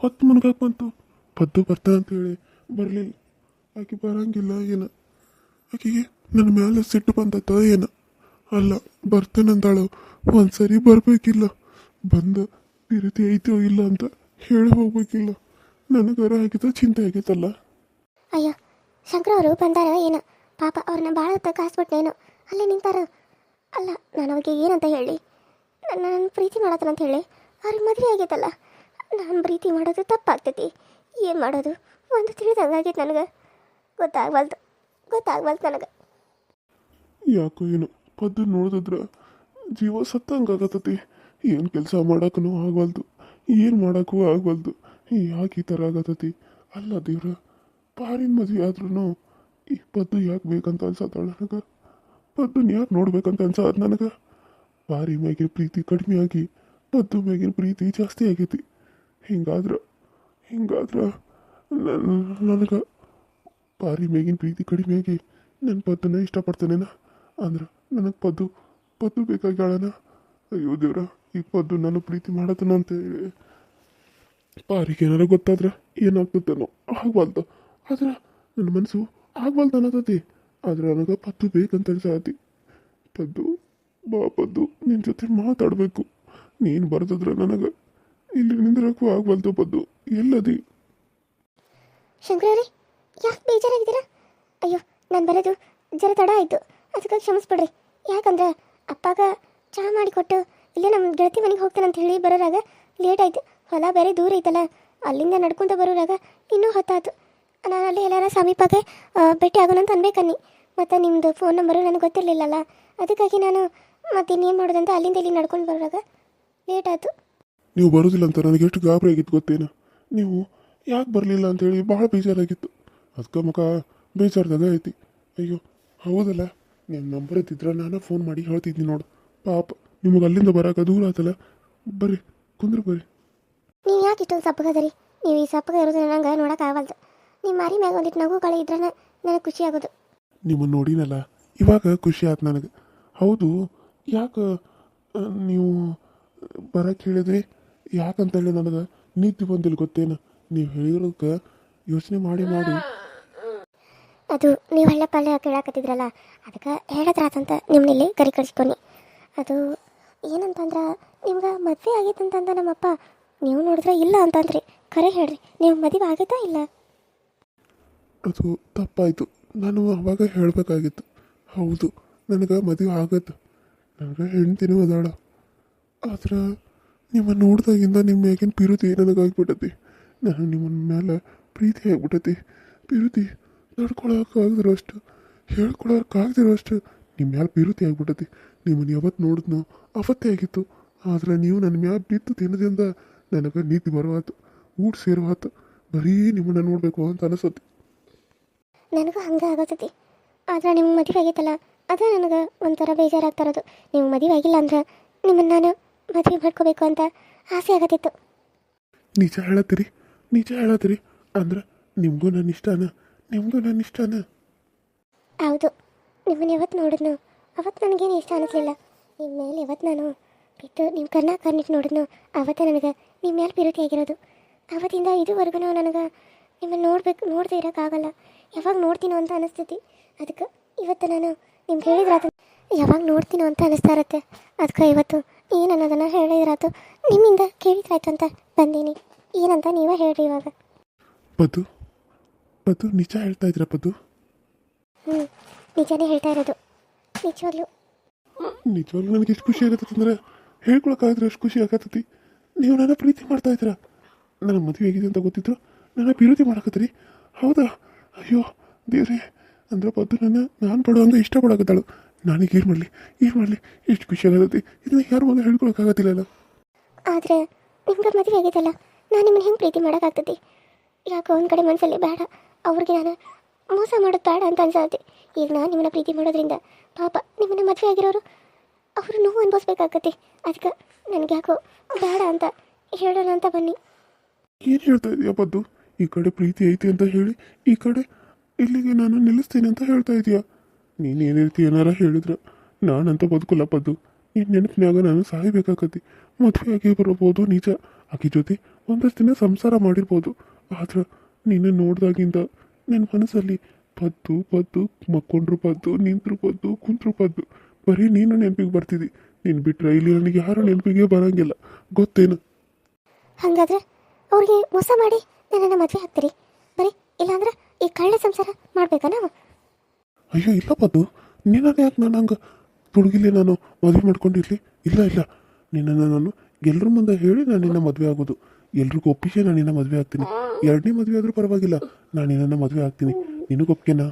ಹೊತ್ತು ಮುನ್ಗಾಕ್ ಬಂತು. ಪದ್ದು ಬರ್ತಾನಂತೇಳಿ ಬರಲಿಲ್ಲ. ಆಕೆ ಬರಂಗಿಲ್ಲ ಏನು, ಆಕೆಗೆ ನನ್ನ ಮೇಲೆ ಸಿಟ್ಟು ಬಂದತ್ತ ಏನು. ಅಲ್ಲ, ಬರ್ತೇನಂದಾಳು. ಒಂದ್ಸರಿ ಬರಬೇಕಿಲ್ಲ, ಬಂದು ಈ ರೀತಿ ಐತೋ ಇಲ್ಲ ಅಂತ ಹೇಳಿ ಹೋಗ್ಬೇಕಿಲ್ಲ. ನನಗರ ಆಗಿದ ಚಿಂತೆ ಆಗೈತಲ್ಲ. ಅಯ್ಯೋ, ಶಂಕರ ಅವರು ಬಂದಾರ ಏನೋ, ಪಾಪ ಅವ್ರನ್ನ ಭಾಳ ಹೊತ್ತ ಕಾಸ್ಬಿಟ್ನೇನೋ, ಅಲ್ಲೇ ನಿಂತಾರ. ಅಲ್ಲ, ನಾನು ಅವ್ರಿಗೆ ಏನಂತ ಹೇಳಿ, ನನ್ನ ಪ್ರೀತಿ ಮಾಡತ್ತನಂತ ಹೇಳಿ ಅವ್ರಿಗೆ ಮದುವೆ ಆಗೈತಲ್ಲ. ನಾನು ಪ್ರೀತಿ ಮಾಡೋದು ತಪ್ಪಾಗ್ತೈತಿ. ಏನು ಮಾಡೋದು ಒಂದು ತಿಳಿದಂಗಾಗೈತೆ ನನಗೆ. ಗೊತ್ತಾಗ್ವಲ್ತು ನನಗೆ. ಯಾಕೋ ಏನೋ ಪದ್ದು ನೋಡಿದ್ರೆ ಜೀವ ಸತ್ತಂಗಾಗತ್ತತಿ. ಏನು ಕೆಲಸ ಮಾಡೋಕ್ಕೂ ಆಗವಲ್ದು, ಏನು ಮಾಡೋಕ್ಕೂ ಆಗವಲ್ದು. ಯಾಕೆ ಈ ಥರ ಆಗತ್ತತಿ? ಅಲ್ಲ ದೇವ್ರ, ಪಾರಿನ ಮದುವೆ ಆದ್ರೂ ಈ ಪದ್ದು ಯಾಕೆ ಬೇಕಂತ ಅನ್ಸತ್ತಾಳ ನನಗೆ. ಪದ್ದನ್ನ ಯಾಕೆ ನೋಡ್ಬೇಕಂತ ಅನ್ಸತ್ ನನಗೆ. ಪಾರಿ ಮ್ಯಾಗಿನ ಪ್ರೀತಿ ಕಡಿಮೆ ಆಗಿ ಪದ್ದು ಮ್ಯಾಗಿನ ಪ್ರೀತಿ ಜಾಸ್ತಿ ಆಗೈತಿ. ಹಿಂಗಾದ್ರೆ ನನಗೆ ಪಾರಿ ಮ್ಯಾಗಿನ ಪ್ರೀತಿ ಕಡಿಮೆ ಆಗಿ ನನ್ನ ಪದ್ದನ್ನ ಇಷ್ಟಪಡ್ತಾನೇನ ಅಂದ್ರೆ ನನಗೆ ಪದ್ದು ಬೇಕಾಗ್ಯಾಳನ. ಅಯ್ಯೋ ದೇವ್ರ, ಈ ಪದ್ದು ನಾನು ಪ್ರೀತಿ ಮಾಡತ್ತನ ಅಂತೇಳಿ ಪಾರಿಗೆ ಏನಾರ ಗೊತ್ತಾದ್ರೆ ಏನಾಗ್ತದೇನೋ. ಆಗ್ಬಾರ್ದು, ಆದ್ರೆ ನನ್ನ ಮನಸ್ಸು ಆಗ್ಬಾರ್ದು ಅನ್ನತತಿ. ಆದ್ರೆ ನನಗೆ ಪದ್ದು ಬೇಕಂತ ಅನ್ಸತಿ. ಪದ್ದು ನಿನ್ನ ಜೊತೆ ಮಾತಾಡಬೇಕು. ನೀನು ಬರ್ದಿದ್ರೆ ನನಗೆ ಇಲ್ಲಿ ನಿಂದಿರಕ್ಕೂ ಆಗ್ಬಾರ್ದು. ಪದ್ದು ಎಲ್ಲದಿ? ಶಂಕರವ್ರಿ, ಯಾಕೆ ಬೇಜಾರಾಗಿದ್ದೀರಾ? ಅಯ್ಯೋ, ನಾನು ಬರೋದು ಜರ ತಡ ಆಯಿತು, ಅದಕ್ಕಾಗಿ ಕ್ಷಮಿಸ್ಬಿಡ್ರಿ. ಯಾಕಂದ್ರೆ ಅಪ್ಪಾಗ ಚಹಾ ಮಾಡಿಕೊಟ್ಟು ಇಲ್ಲೇ ನಮ್ಮ ಗೆಳತಿ ಮನೆಗೆ ಹೋಗ್ತಾನಂತ ಹೇಳಿ ಬರೋರಾಗ ಲೇಟ್ ಆಯಿತು. ಹೊಲ ಬೇರೆ ದೂರ ಐತಲ್ಲ, ಅಲ್ಲಿಂದ ನಡ್ಕೊತ ಬರೋರಾಗ ಇನ್ನೂ ಹೊತ್ತಾಯ್ತು. ನಾನು ಅಲ್ಲಿ ಎಲ್ಲಾರ ಸಮೀಪಕ್ಕೆ ಭೇಟಿ ಆಗೋಣ ಅಂತ ಅನ್ಬೇಕನ್ನಿ. ಮತ್ತು ನಿಮ್ಮದು ಫೋನ್ ನಂಬರು ನನಗೆ ಗೊತ್ತಿರಲಿಲ್ಲಲ್ಲ, ಅದಕ್ಕಾಗಿ ನಾನು ಮತ್ತೆ ಇನ್ನೇನು ಮಾಡೋದಂತ ಅಲ್ಲಿಂದ ಇಲ್ಲಿ ನಡ್ಕೊಂಡು ಬರೋರಾಗ ಲೇಟ್ ಆಯಿತು. ನೀವು ಬರೋದಿಲ್ಲ ಅಂತ ನನಗೆ ಎಷ್ಟು ಗಾಬರಿ ಆಗಿತ್ತು ಗೊತ್ತೇನು. ನೀವು ಯಾಕೆ ಬರಲಿಲ್ಲ ಅಂತೇಳಿ ಭಾಳ ಬೇಜಾರಾಗಿತ್ತು. ಅದಕ್ಕೆ ಮುಖ ಬೇಜಾರ್ದಾಗ ಐತಿ. ಅಯ್ಯೋ ಹೌದಲ್ಲ, ನಿಮ್ಮ ನಂಬರ್ ಇದ್ದಿದ್ರೆ ನಾನು ಫೋನ್ ಮಾಡಿ ಹೇಳ್ತಿದ್ನಿ ನೋಡು. ಪಾಪ ನಿಮಗೆ ಅಲ್ಲಿಂದ ಬರೋಕೆ ದೂರ ಆತಲ್ಲ. ಬರ್ರಿ ಕುಂದ್ರು ಬರ್ರಿ. ನೀವು ಯಾಕೆ ಇಷ್ಟೊಂದು ಸಪ್ಪಗದರಿ? ನೀವು ಈ ಸಪ್ಪಗ ಇರೋದು ನಂಗೆ ನೋಡೋಕ್ಕಾಗಲ್ದು. ನಿಮ್ಮ ಮಾರಿ ಮ್ಯಾಗ ಒಂದಿಟ್ಟು ನಗುಗಳು ಇದ್ರೆ ನನಗೆ ಖುಷಿ ಆಗೋದು. ನಿಮ್ಮನ್ನು ನೋಡಿನಲ್ಲ ಇವಾಗ ಖುಷಿ ಆಯ್ತು ನನಗೆ. ಹೌದು, ಯಾಕೆ ನೀವು ಬರೋಕ್ಕೆ ಹೇಳಿದ್ರಿ? ಯಾಕಂತೇಳಿ ನನಗೆ ನೀತಿ ಬಂದಿಲ್ಲ ಗೊತ್ತೇನು. ನೀವು ಹೇಳಿರೋದಕ್ಕೆ ಯೋಚನೆ ಮಾಡಿ ಅದು ನೀವು ಹಳ್ಳ ಪಲ್ಯ ಕೇಳಾಕತ್ತಿದ್ರಲ್ಲ, ಅದಕ್ಕೆ ಹೇಳಿದ್ರಾತಂತ ನಿಮ್ಮಲ್ಲಿ ಕರಿ ಕಳಿಸ್ಕೊನಿ. ಅದು ಏನಂತಂದ್ರೆ ನಿಮ್ಗೆ ಮದುವೆ ಆಗೈತಂತಂದ ನಮ್ಮಪ್ಪ, ನೀವು ನೋಡಿದ್ರೆ ಇಲ್ಲ ಅಂತಂದ್ರಿ. ಖರೆ ಹೇಳ್ರಿ, ನೀವು ಮದುವೆ ಆಗೈತಾ ಇಲ್ಲ? ಅದು ತಪ್ಪಾಯಿತು. ನಾನು ಅವಾಗ ಹೇಳಬೇಕಾಗಿತ್ತು. ಹೌದು, ನನಗೆ ಮದುವೆ ಆಗತ್ತೆ, ನನಗೆ ಹೆಂಡ್ತಿನೂ ಅದಾಳ. ಆದ್ರೆ ನಿಮ್ಮ ನೋಡ್ದಾಗಿಂದ ನಿಮ್ಮ ಮ್ಯಾಗಿನ ಪಿರುತಿ ನನಗಾಗ್ಬಿಟ್ಟತಿ. ನಾನು ನಿಮ್ಮ ಮೇಲೆ ಪ್ರೀತಿ ಆಗಿಬಿಟ್ಟತಿ. ಪಿರುತಿ ನಡ್ಕೊಳಕ್ಕಾಗದಿರೋ ಅಷ್ಟು, ಹೇಳ್ಕೊಳಕ್ಕಾಗದಿರೋ ಅಷ್ಟು ನಿಮ್ಮ ಮ್ಯಾಲೆ ಪಿರುತಿ ಆಗಿಬಿಟ್ಟತಿ. ನಿಮ್ಮನ್ನು ಯಾವತ್ತು ನೋಡಿದ್ನೋ ಅವತ್ತೇ ಆಗಿತ್ತು. ಆದರೆ ನೀವು ನನ್ನ ಮ್ಯಾಲೆ ಬಿತ್ತು ತಿನ್ನದಿಂದ ನನಗೆ ನೀತಿ ಬರುವಾತು, ಊಟ ಸೇರುವಾತು. ಬರೀ ನಿಮ್ಮನ್ನು ನೋಡಬೇಕು ಅಂತ ಅನಿಸತಿ. ನನಗೂ ಹಂಗೆ ಆಗತೈತಿ. ಆದ್ರೆ ನಿಮ್ಗೆ ಮದುವೆ ಆಗೈತಲ್ಲ, ಅದೇ ನನಗೆ ಒಂಥರ ಬೇಜಾರಾಗ್ತಾ ಇರೋದು. ನೀವು ಮದುವೆ ಆಗಿಲ್ಲ ಅಂದ್ರೆ ನಿಮ್ಮನ್ನು ನಾನು ಮದುವೆ ಮಾಡ್ಕೋಬೇಕು ಅಂತ ಆಸೆ ಆಗತ್ತಿತ್ತು. ನಿಜ ಹೇಳತ್ತೀರಿ ಅಂದ್ರೆ ನಿಮಗೂ ನನ್ನ ಇಷ್ಟನ? ಹೌದು, ನಿಮ್ಮನ್ನು ಯಾವತ್ತು ನೋಡಿದ್ನು ಅವತ್ತು ನನಗೇನು ಇಷ್ಟ ಅನ್ನಿಸ್ಲಿಲ್ಲ. ನಿಮ್ಮ ಮೇಲೆ ಯಾವತ್ತು ನಾನು ಬಿದ್ದು ನಿಮ್ಮ ಕಣ್ಣಿಟ್ಟು ನೋಡಿದ್ನು ಅವತ್ತೇ ನನಗೆ ನಿಮ್ಮ ಮೇಲೆ ಪ್ರೀತಿ ಆಗಿರೋದು. ಅವತ್ತಿಂದ ಇದುವರೆಗೂ ನನಗೆ ನಿಮ್ಮನ್ನು ನೋಡದೇ ಇರೋಕ್ಕಾಗಲ್ಲ. ಯಾವಾಗ ನೋಡ್ತೀನೋ ಅಂತ ಅನಿಸ್ತೈತಿ. ಅದಕ್ಕೆ ಇವತ್ತು ನಾನು ನಿಮ್ಗೆ ಹೇಳಿದ್ರಾತು, ಯಾವಾಗ ನೋಡ್ತೀನೋ ಅಂತ ಅನಿಸ್ತಾ ಇರುತ್ತೆ. ಅದಕ್ಕೆ ಇವತ್ತು ಏನು ಅನ್ನೋದನ್ನು ಹೇಳಿದ್ರಾತು, ನಿಮ್ಮಿಂದ ಕೇಳಿದ್ರಾಯ್ತು ಅಂತ ಬಂದೀನಿ. ಏನಂತ ನೀವೇ ಹೇಳ್ರಿ ಇವಾಗ. ಪದ್ದು ನಿಜ ಹೇಳ್ತಾ ಇದ್ದೀರಾ ಪದ್ದು? ನಿಜಾನೇ ಹೇಳ್ತಾ ಇರೋದು. ನಿಜವಾಗ್ಲೂ ನನಗೆ ಎಷ್ಟು ಖುಷಿ ಆಗತ್ತೆ ಅಂದರೆ ಹೇಳ್ಕೊಳಕ್ಕಾದ್ರೆ ಎಷ್ಟು ಖುಷಿ ಆಗತ್ತತಿ. ನೀವು ನನ್ನ ಪ್ರೀತಿ ಮಾಡ್ತಾ ಇದ್ದೀರಾ. ನನ್ನ ಮದುವೆ ಆಗಿದೆ ಅಂತ ಗೊತ್ತಿದ್ರು ನನ್ನ ಪ್ರೀತಿ ಮಾಡಕತ್ತೀರಿ. ಹೌದಾ? ಅಯ್ಯೋ ದೇವ್ರೇ, ಅಂದ್ರೆ ಪದ್ದು ನಾನು ಪಡುವಂಗೆ ಇಷ್ಟಪಡಕತ್ತಾಳು. ನನಗೆ ಏನು ಮಾಡಲಿ ಎಷ್ಟು ಖುಷಿ ಆಗತ್ತತಿ. ಇದನ್ನ ಯಾರು ಮುಂದೆ ಹೇಳ್ಕೊಳಕ್ಕಾಗತ್ತಿಲ್ಲಲ್ಲ. ಆದರೆ ನಿಮ್ಗೆ ಮದುವೆ ಆಗಿದ್ದಲ್ಲ, ನಾನು ನಿಮ್ಮನ್ನು ಹೆಂಗೆ ಪ್ರೀತಿ ಮಾಡೋಕ್ಕಾಗ್ತೈತಿ? ಯಾಕೋ ಒಂದು ಕಡೆ ಮನಸ್ಸಲ್ಲಿ ಬೇಡ, ಅವ್ರಿಗೆ ನಾನು ಮೋಸ ಮಾಡೋದು ಬೇಡ ಅಂತ ಅನ್ಸತ್ತೆ. ಈಗ ನಾನು ನಿಮ್ಮನ್ನ ಪ್ರೀತಿ ಮಾಡೋದ್ರಿಂದ ಪಾಪ ನಿಮ್ಮನ್ನು ಮದುವೆ ಆಗಿರೋರು ಅವರು ನೋವು ಅನುಭವಿಸ್ಬೇಕಾಗತ್ತೆ. ಅದಕ್ಕೆ ನನಗೆ ಯಾಕೋ ಬೇಡ ಅಂತ ಹೇಳೋಣ ಅಂತ ಬನ್ನಿ. ಏನು ಹೇಳ್ತಾ ಇದೀಯ ಪದ್ದು? ಈ ಕಡೆ ಪ್ರೀತಿ ಐತಿ ಅಂತ ಹೇಳಿ ಈ ಕಡೆ ಇಲ್ಲಿಗೆ ನಾನು ನಿಲ್ಲಿಸ್ತೀನಿ ಅಂತ ಹೇಳ್ತಾ ಇದೀಯಾ? ನೀನು ಏನು ರೀತಿ ಏನಾರ ಹೇಳಿದ್ರೆ ನಾನಂತ ಬದುಕಲ್ಲ ಪದ್ದು. ನಿನ್ನ ನೆನಪಿನಾಗ ನಾನು ಸಾಯಬೇಕಾಗತ್ತಿ. ಮದುವೆ ಆಗಿ ಬರಬಹುದು ನಿಜ, ಆಕೆ ಜೊತೆ ಒಂದಷ್ಟು ದಿನ ಸಂಸಾರ ಮಾಡಿರ್ಬೋದು. ಆದ್ರೆ ನಿನ್ನ ನೋಡ್ದಾಗಿಂದ ನನ್ನ ಮನಸ್ಸಲ್ಲಿ ಪದ್ದು ಪದ್ದು ಮಕ್ಕೊಂಡ್ರು ಪದ್ದು, ನಿಂತರು ಪದ್ದು, ಕುಂತ್ರು ಪದ್ದು, ಬರೀ ನೀನು ನೆನಪಿಗೆ ಬರ್ತಿದ್ದಿ. ನೀನು ಬಿಟ್ಟರೆ ಇಲ್ಲಿ ನನಗೆ ಯಾರು ನೆನಪಿಗೆ ಬರೋಂಗಿಲ್ಲ, ಗೊತ್ತೇನು? ಹಾಗಾದ್ರೆ ಅವ್ರಿಗೆ ಮೋಸ ಮಾಡಿ ನನ್ನನ್ನು ಮದುವೆ ಆಗ್ತೀರಿ ಬರೀ, ಇಲ್ಲಾಂದ್ರೆ ಈ ಕಳ್ಳ ಸಂಸಾರ ಮಾಡ್ಬೇಕಾ ನಾವು? ಅಯ್ಯೋ ಇಲ್ಲ ಪದ್ದು, ನಿನ್ನನ್ನು ಯಾಕೆ ನಾನು ಹಂಗೆ ತುಡುಗಿಲಿ ನಾನು ಮದುವೆ ಮಾಡ್ಕೊಂಡಿರ್ಲಿ? ಇಲ್ಲ ಇಲ್ಲ, ನಿನ್ನನ್ನು ನಾನು ಎಲ್ಲರ ಮುಂದೆ ಹೇಳಿ ನಾನು ನಿನ್ನ ಮದುವೆ ಆಗೋದು, ಎಲ್ರಿಗೂ ಒಪ್ಪಿಸಿ ನಾನು ನಿನ್ನ ಮದುವೆ ಆಗ್ತೀನಿ. ಎರಡನೇ ಮದುವೆ ಆದರೂ ಪರವಾಗಿಲ್ಲ, ನಾನು ನಿನ್ನನ್ನು ಮದುವೆ ಆಗ್ತೀನಿ. ನಿನಗೆ ಒಪ್ಪಿಗೆನಾ?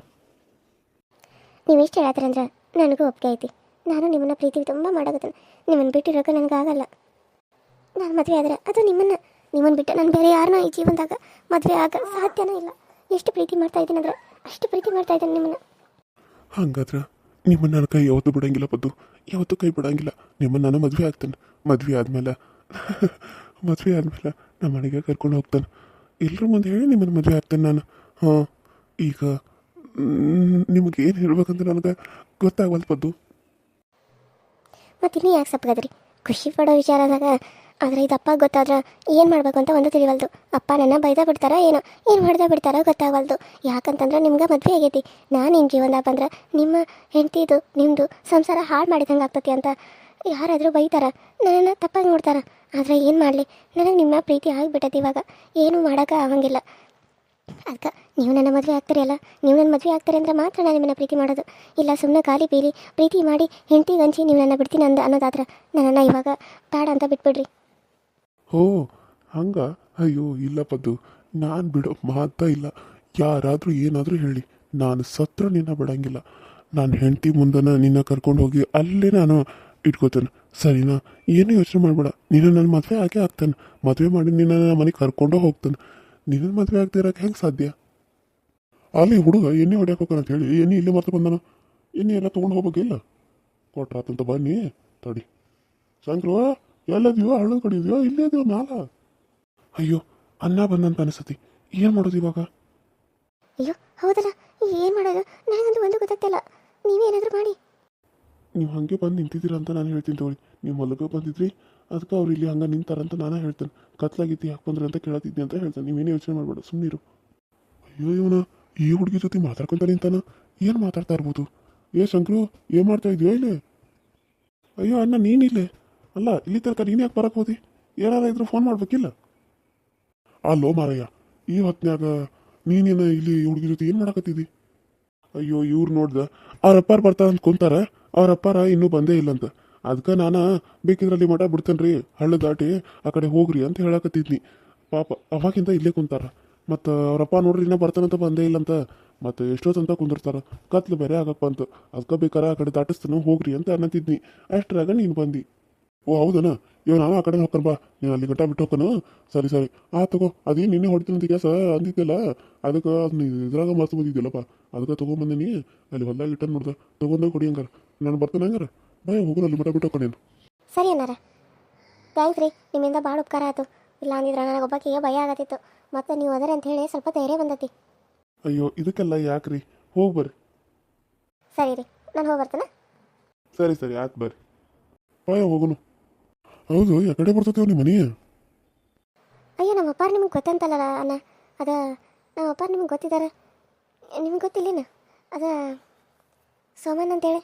ನೀವು ಇಷ್ಟು ಹೇಳತ್ತೀರಂದ್ರೆ ನನಗೂ ಒಪ್ಪಿಗೆ ಐತಿ. ನಾನು ನಿಮ್ಮನ್ನ ಪ್ರೀತಿ ತುಂಬ ಮಾಡೋದು, ನಿಮ್ಮನ್ನು ಬಿಟ್ಟಿರೋಕೆ ನನಗಾಗಲ್ಲ. ನಾನು ಮದುವೆ ಆದರೆ ಅದು ನಿಮ್ಮನ್ನು ಬಿಟ್ಟು ನಾನು ಬೇರೆ ಯಾರನ್ನೂ ಈ ಜೀವನದಾಗ ಮದುವೆ ಆಗ ಸಾಧ್ಯನೇ ಇಲ್ಲ. ಎಷ್ಟು ಪ್ರೀತಿ ಮಾಡ್ತಾ ಇದ್ದೀನಿ ಅಂದರೆ ಅಷ್ಟು ಪ್ರೀತಿ ಮಾಡ್ತಾ ಇದ್ದೀನಿ ನಿಮ್ಮನ್ನು. ಹಂಗಾದ್ರೆ ನಿಮ್ಮನ್ನು ನಾನು ಕೈ ಯಾವತ್ತೂ ಬಿಡಂಗಿಲ್ಲ ಪದ್ದು, ಯಾವತ್ತೂ ಕೈ ಬಿಡಂಗಿಲ್ಲ. ನಿಮ್ಮನ್ನು ನಾನು ಮದುವೆ ಆಗ್ತಾನೆ. ಮದುವೆ ಆದಮೇಲೆ ನಮ್ಮ ಮನೆಗೆ ಕರ್ಕೊಂಡು ಹೋಗ್ತಾನೆ. ಎಲ್ಲರ ಮುಂದೆ ಹೇಳಿ ನಿಮ್ಮನ್ನು ಮದುವೆ ಆಗ್ತಾನೆ ನಾನು. ಹಾಂ, ಈಗ ನಿಮಗೆ ಏನು ಹೇಳ್ಬೇಕಂತ ನನಗೆ ಗೊತ್ತಾಗವಲ್ದು ಪದ್ದು. ಮತ್ತು ಇನ್ನೂ ಯಾಕೆ ಸಪ್ಪಗಾದ್ರಿ? ಖುಷಿ ಪಡೋ ವಿಚಾರದಾಗ ಆದರೆ ಇದು ಅಪ್ಪ ಗೊತ್ತಾದ್ರೆ ಏನು ಮಾಡಬೇಕು ಅಂತ ಒಂದು ತಿಳಿವಲ್ದು. ಅಪ್ಪ ನನ್ನ ಬೈದ ಬಿಡ್ತಾರೋ ಏನು ಹೊಡೆದ ಬಿಡ್ತಾರೋ ಗೊತ್ತಾಗವಲ್ದು. ಯಾಕಂತಂದ್ರೆ ನಿಮ್ಗೆ ಮದುವೆ ಆಗೈತಿ, ನಾನು ನಿಮ್ಮ ಜೀವನದಾಗ ಬಂದ್ರೆ ನಿಮ್ಮ ಹೆಂಡತಿದು ನಿಮ್ಮದು ಸಂಸಾರ ಹಾಳು ಮಾಡಿದಂಗೆ ಆಗ್ತತಿ ಅಂತ ಯಾರಾದರೂ ಬೈತಾರ, ನನ್ನನ್ನು ತಪ್ಪಾಗಿ ನೋಡ್ತಾರ. ಆದರೆ ಏನು ಮಾಡಲಿ, ನನಗೆ ನಿಮ್ಮ ಪ್ರೀತಿ ಆಗಿಬಿಟ್ಟೈತಿ. ಇವಾಗ ಏನೂ ಮಾಡೋಕೆ ಆಗಂಗಿಲ್ಲ. ಅದಕ್ಕೆ ನೀವು ನನ್ನ ಮದುವೆ ಆಗ್ತೀರಲ್ಲ, ನೀವು ನನ್ನ ಮದುವೆ ಆಗ್ತಾರೆ ಅಂದರೆ ಮಾತ್ರ ನಾನು ನಿಮ್ಮನ್ನು ಪ್ರೀತಿ ಮಾಡೋದು. ಇಲ್ಲ ಸುಮ್ಮನೆ ಖಾಲಿ ಬೀಲಿ ಪ್ರೀತಿ ಮಾಡಿ ಹೆಂಡತಿ ಗಂಚಿ ನೀವು ನನ್ನ ಬಿಡ್ತೀನಿ ಅನ್ನೋದಾದ್ರೆ ನನ್ನನ್ನು ಇವಾಗ ಬೇಡ ಅಂತ ಬಿಟ್ಬಿಡ್ರಿ. ಓ ಹಂಗ? ಅಯ್ಯೋ ಇಲ್ಲ ಪದ್ದು, ನಾನು ಬಿಡೋ ಮಾತಾ ಇಲ್ಲ. ಯಾರಾದರೂ ಏನಾದರೂ ಹೇಳಿ, ನಾನು ಸತ್ರ ನಿನ್ನ ಬಿಡಂಗಿಲ್ಲ. ನಾನು ಹೆಂಡತಿ ಮುಂದನ ನಿನ್ನ ಕರ್ಕೊಂಡು ಹೋಗಿ ಅಲ್ಲೇ ನಾನು ಇಟ್ಕೋತೇನೆ, ಸರಿನಾ? ಏನೂ ಯೋಚನೆ ಮಾಡಬೇಡ. ನೀನು ನನ್ನ ಮದುವೆ ಆಗೇ ಆಗ್ತಾನೆ. ಮದುವೆ ಮಾಡಿ ನಿನ್ನ ಮನೆಗೆ ಕರ್ಕೊಂಡು ಹೋಗ್ತಾನೆ. ನಿನ್ನ ಮದುವೆ ಆಗ್ತಿರಕ್ಕೆ ಹೆಂಗೆ ಸಾಧ್ಯ? ಅಲ್ಲಿ ಹುಡುಗ ಎಣ್ಣೆ ಹೊಡ್ಯಾಕ ಹೋಗ್ತಾನಂತ ಹೇಳಿ ಎಣ್ಣೆ ಇಲ್ಲೇ ಮರ್ತು ಬಂದಾನ. ಎಣ್ಣೆ ಎಲ್ಲ ತೊಗೊಂಡು ಹೋಗ್ಬೇಕಿಲ್ಲ? ಕೊಟ್ರಾತಂತ ಬನ್ನಿ ತಡಿ. ಶಂಕ್ರು ಎಲ್ಲದೀವೋ ಹಳ್ಳು ಕಡಿದೀವೋ ಇಲ್ಲೇ ಇದೀವೋ ಮ್ಯಾಲ? ಅಯ್ಯೋ ಅನ್ನ ಬಂದಂತ ಅನಿಸತಿ. ಏನು ಮಾಡೋದು ಇವಾಗ? ಅಯ್ಯೋ ಹೌದಲ್ಲ, ಏನು ಮಾಡೋದು ನನಗಂತೂ ಒಂದು ಗೊತ್ತಾಗ್ತಿಲ್ಲ. ನೀವೇನಾದರೂ ಮಾಡಿ. ನೀವು ಹಾಗೆ ಬಂದು ನಿಂತಿದ್ದೀರಾ ಅಂತ ನಾನು ಹೇಳ್ತೀನಿ ತಗೊಳ್ಳಿ. ನೀವು ಹೊಲಕ್ಕೆ ಬಂದಿದ್ರಿ, ಅದಕ್ಕೆ ಅವ್ರು ಇಲ್ಲಿ ಹಂಗೆ ನಿಂತಾರಂತ ನಾನು ಹೇಳ್ತೇನೆ. ಕತ್ಲಾಗಿತ್ತು ಯಾಕೆ ಬಂದ್ರೆ ಅಂತ ಕೇಳತ್ತಿದ್ನಿ ಅಂತ ಹೇಳ್ತೇನೆ. ನೀವೇನೇ ಯೋಚನೆ ಮಾಡಬೇಡ, ಸುಮ್ಮನಿರು. ಅಯ್ಯೋ ಇವನು ಈ ಹುಡುಗಿ ಜೊತೆ ಮಾತಾಡ್ಕೊಂತ ನಿಂತಾನ. ಏನು ಮಾತಾಡ್ತಾ ಇರ್ಬೋದು? ಶಂಕ್ರು ಏನು ಮಾಡ್ತಾ ಇದೆಯೋ ಇಲ್ಲಿ? ಅಯ್ಯೋ ಅಣ್ಣ ನೀನಿಲ್ಲೇ ಅಲ್ಲ, ಇಲ್ಲಿ ತನಕ ನೀನು ಯಾಕೆ ಬರಕ್ಕೆ ಹೋದಿ? ಏನಾರ ಇದ್ರೆ ಫೋನ್ ಮಾಡ್ಬೇಕಿಲ್ಲ? ಅಲ್ಲೋ ಮಾರಯ್ಯ, ಈ ಹೊತ್ನ್ಯಾಗ ನೀನೇನು ಇಲ್ಲಿ ಹುಡುಗಿ ಜೊತೆ ಏನು ಮಾಡಕತ್ತಿದ್ದಿ? ಅಯ್ಯೋ ಇವ್ರು ನೋಡ್ದ ಅವ್ರಪ್ಪಾರು ಬರ್ತಾರ ಅಂತ ಕುಂತಾರ, ಅವ್ರಪ್ಪಾರ ಇನ್ನೂ ಬಂದೇ ಇಲ್ಲಂತ. ಅದಕ್ಕೆ ನಾನು ಬೇಕಿದ್ರಲ್ಲಿ ಮಠ ಬಿಡ್ತೇನೆ ರೀ, ಹಳ್ಳ ದಾಟಿ ಆ ಕಡೆ ಹೋಗ್ರಿ ಅಂತ ಹೇಳಕತ್ತಿದ್ನಿ. ಪಾಪ ಅವಾಗಿಂದ ಇಲ್ಲೇ ಕುಂತಾರ. ಮತ್ತು ಅವರಪ್ಪ ನೋಡ್ರಿ ಇನ್ನೂ ಬರ್ತಾನಂತ ಬಂದೇ ಇಲ್ಲಂತ. ಮತ್ತು ಎಷ್ಟೊತ್ತಂತ ಕುಂದಿರ್ತಾರ, ಕತ್ಲು ಬೇರೆ ಆಗಕ್ಕೆ ಬಂತು. ಅದಕ್ಕೆ ಬೇಕಾರೆ ಆ ಕಡೆ ದಾಟಿಸ್ತಾನೆ ಹೋಗ್ರಿ ಅಂತ ಅನ್ನತ್ತಿದ್ನಿ. ಅಷ್ಟ್ರಾಗ ನೀನು ಬಂದು. ಓ ಹೌದನ? ಇವ್ ನಾನು ಆ ಕಡೆ ಹೋಗ್ತಾನೆ ಬಾ, ನೀನು ಅಲ್ಲಿ ಗಂಟ ಬಿಟ್ಟು ಹೋಗ್ತಾನು. ಸರಿ ಸರಿ ಆ ತಗೋ, ಅದೇನು ನಿನ್ನೆ ಹೊಡಿತೀನಂತ ಕೆಲಸ ಅಂದಿದ್ದಲ್ಲ, ಅದಕ್ಕೆ ಅದನ್ನ ಇದ್ರಾಗ ಮರ್ತು ಬಂದಿದ್ದಿಲ್ಲಪ್ಪ, ಅದಕ್ಕೆ ತೊಗೊಂಬಂದಿನಿ. ಅಲ್ಲಿ ಹೊಲ್ದಾಗ ಇಟ್ಟ ನೋಡ್ದೆ, ತೊಗೊಂಡೋಗಿ ಕೊಡಿ ಹಂಗಾರ. ನಾನು ಬರ್ತಾನೆ ಹಂಗಾರ, ಬಾಯ್ ಹೋಗೋಣ ಅಲ್ಲಿ ಮಠ ಬಿಟ್ಟು ಹೋಗ್ಕೊಂಡೇನು. ಸರಿ ಅನ್ನಾರ, ಥ್ಯಾಂಕ್ಸ್ ರೀ, ನಿಮ್ಮಿಂದ ಭಾಳ ಉಪಕಾರ ಆಯಿತು. ಇಲ್ಲ ಅಂದಿದ್ರೆ ನನಗೊಬ್ಬಾಕಿಗೆ ಭಯ ಆಗತ್ತಿತ್ತು. ಮತ್ತು ನೀವು ಅದರ ಅಂತ ಹೇಳಿ ಸ್ವಲ್ಪ ಧೈರ್ಯ ಬಂದತಿ. ಅಯ್ಯೋ ಇದಕ್ಕೆಲ್ಲ ಯಾಕ್ರಿ, ಹೋಗಿ ಬರ್ರಿ. ಸರಿ ರೀ, ನಾನು ಹೋಗಿ ಬರ್ತೇನೆ. ಸರಿ ಸರಿ ಆಯ್ತು ಬರ್ರಿ, ಬಾಯ್ ಹೋಗೋನು. ಹೌದು ಯಾಕಡೆ ಬರ್ತೇವೆ ನಿಮ್ಮ ಮನೆ? ಅಯ್ಯೋ ನಮ್ಮ ಅಪ್ಪಾರು ನಿಮ್ಗೆ ಗೊತ್ತಂತಲ್ಲ ಅಣ್ಣ, ಅದ ನಮ್ಮ ಅಪ್ಪಾರು ನಿಮ್ಗೆ ಗೊತ್ತಿದ್ದಾರೆ. ನಿಮ್ಗೆ ಗೊತ್ತಿಲ್ಲೇನ? ಅದ ಸೋಮನ್ ಅಂತೇಳಿ.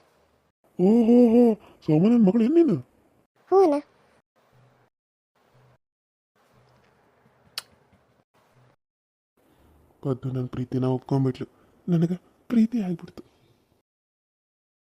ಓಹೋ ಹೋ, ಸೋಮನನ ಮಗಳು ಏನು ನೀನು? ಹ್ಞೂ ಅಣ್ಣ. ಪದ್ದು ನನ್ನ ಪ್ರೀತಿನ ಒಪ್ಕೊಂಡ್ಬಿಟ್ಲು, ನನಗೆ ಪ್ರೀತಿ ಆಗ್ಬಿಡ್ತು.